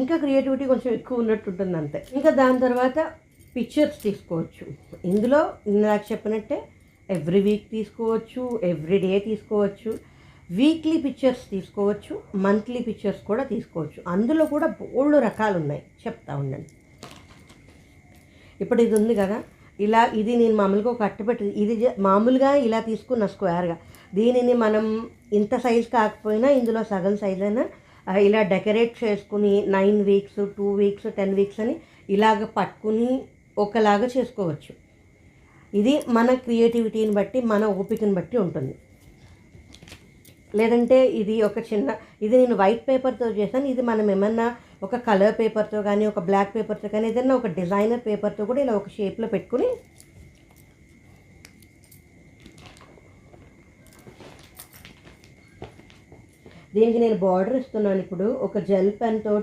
ఇంకా క్రియేటివిటీ కొంచెం ఎక్కువ ఉన్నట్టు ఉంటుంది అంతే. ఇంకా దాని తర్వాత పిక్చర్స్ తీసుకోవచ్చు. ఇందులో నాకు చెప్పినట్టే ఎవ్రీ వీక్ తీసుకోవచ్చు, ఎవ్రీ డే తీసుకోవచ్చు, వీక్లీ పిక్చర్స్ తీసుకోవచ్చు, మంత్లీ పిక్చర్స్ కూడా తీసుకోవచ్చు. అందులో కూడా బోల్డ్ రకాలు ఉన్నాయి, చెప్తా ఉండండి. ఇప్పుడు ఇది ఉంది కదా, ఇది నేను మామూలుగా ఒక అట్టపెట్టి, ఇది మామూలుగా ఇలా తీసుకున్న స్క్వేర్గా, దీనిని మనం ఇంత సైజ్ కాకపోయినా ఇందులో సగం సైజ్ అయినా ఇలా డెకరేట్ చేసుకుని 9 వీక్స్, 2 వీక్స్, 10 వీక్స్ అని ఇలాగ పట్టుకుని ఒకలాగా చేసుకోవచ్చు. ఇది మన క్రియేటివిటీని బట్టి, మన ఓపికని బట్టి ఉంటుంది. లేదంటే ఇది నేను వైట్ పేపర్తో చేశాను. ఇది మనం ఏమన్నా ఒక కలర్ పేపర్తో కానీ, ఒక బ్లాక్ పేపర్తో కానీ, ఏదైనా ఒక డిజైనర్ పేపర్తో కూడా ఇలా ఒక షేప్లో పెట్టుకుని దీనికి నేను బార్డర్ ఇస్తున్నాను. ఇప్పుడు ఒక జెల్ పెన్ తోటి